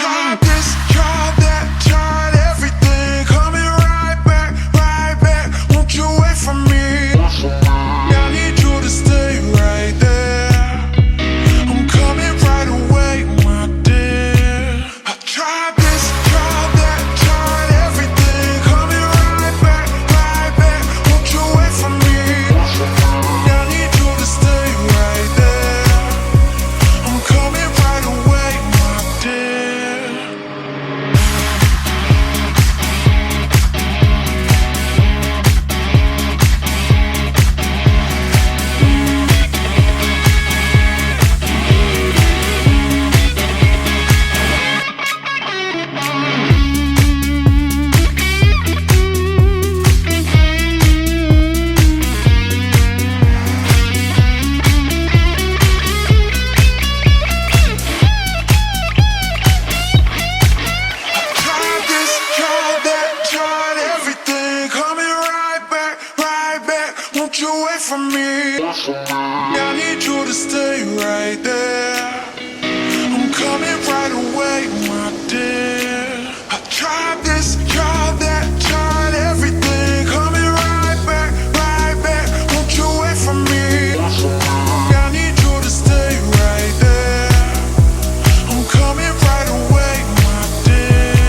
Tried this, tried that, tried everything. Coming right back, won't you wait for me? I need you to stay right there. I'm coming right away, my dear. I tried this, tried that, tried everything. Coming right back, won't you wait for me? I need you to stay right there. I'm coming right away, my dear. Tried this, tried that, tried everything. Coming right back, won't you wait for me? I need you to stay right there. I'm coming right away, my dear. I tried this, tried that, tried everything. Coming right back, won't you wait for me? I need you to stay right there. I'm coming right away, my dear.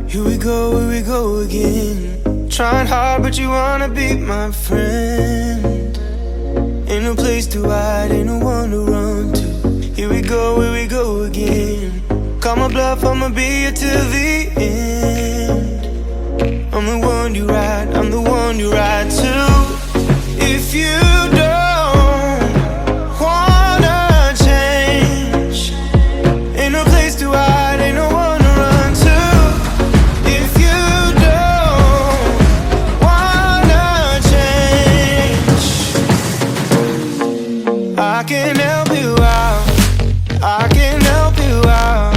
Here we go again. Trying hard, but you wanna be my friend. Ain't no place to hide, ain't no one to run to. Here we go again. Call my bluff, I'ma be here till the end. I'm the one you ride, I'm the one you ride to. If you don't wanna change, ain't no place to hide, ain't no one to run to. If you don't wanna change, I can help you out, I can help you out,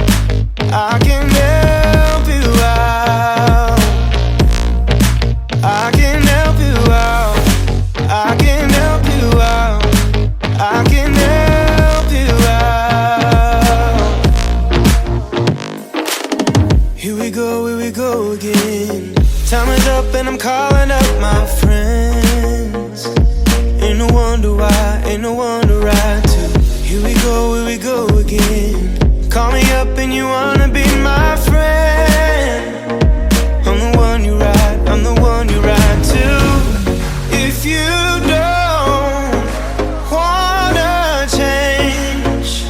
I can help you out, I can help you out, I can help you out, I can help you out. Here we go again. Time is up and I'm calling up my friends. Ain't no wonder why, ain't no one to ride to. Here we go again. Call me up and you wanna be my friend. I'm the one you ride, I'm the one you ride to. If you don't wanna change,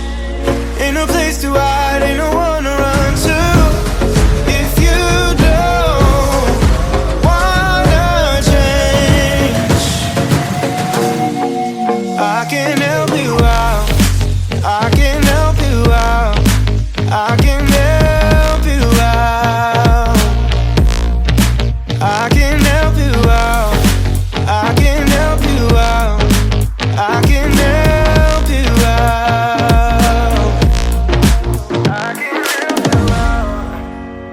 ain't no place to hide, ain't no one to run to. If you don't wanna change, I can help you out, I can help you out, I can help you out, I can help you out, I can help you out, I can help you out, I can help you out,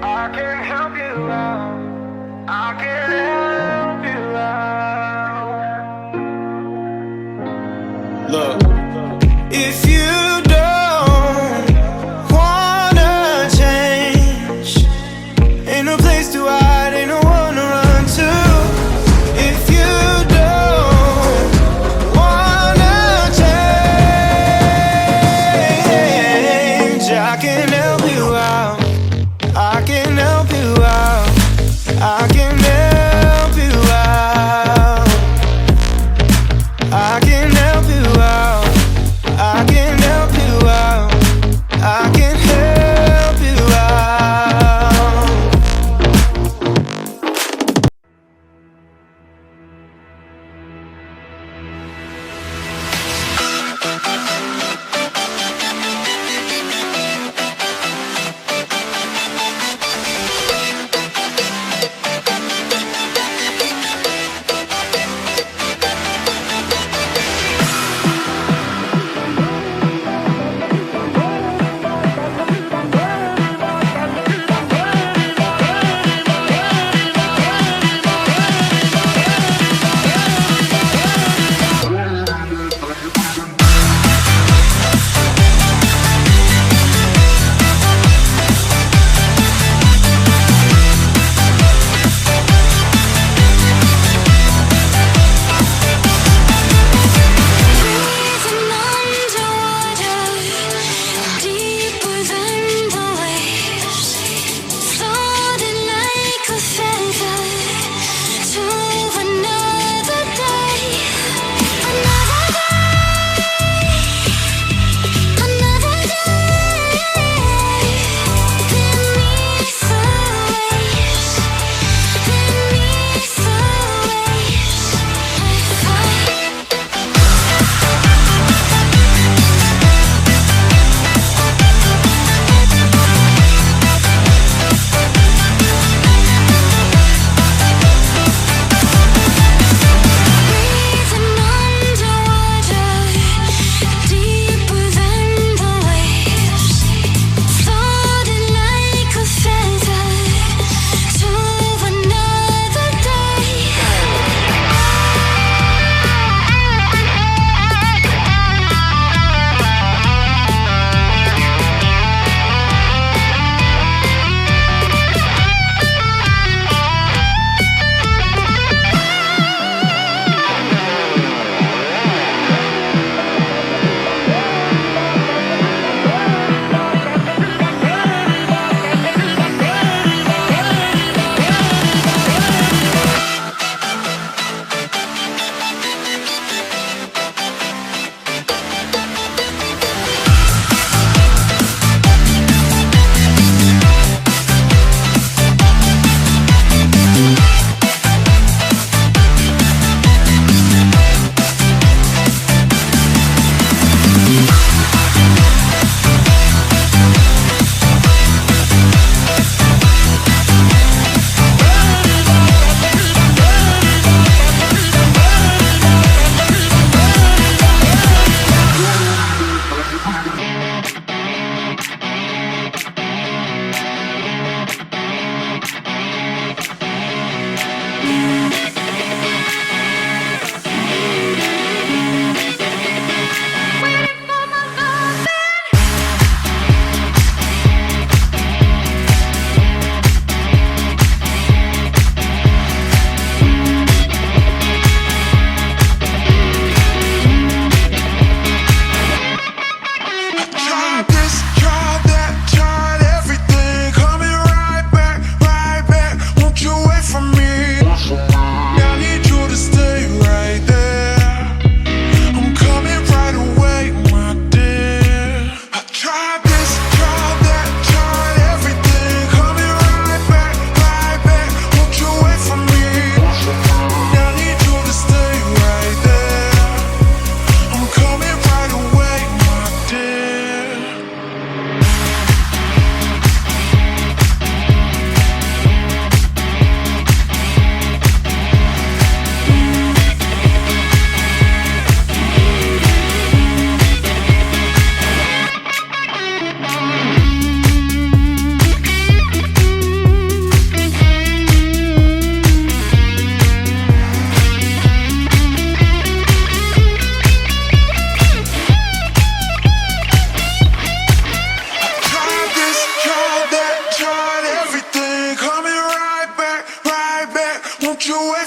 I can help you out, I can help you out. Look, if you don't wanna change, ain't no place to hide, ain't no one to run to. If you don't wanna change,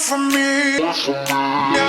from me.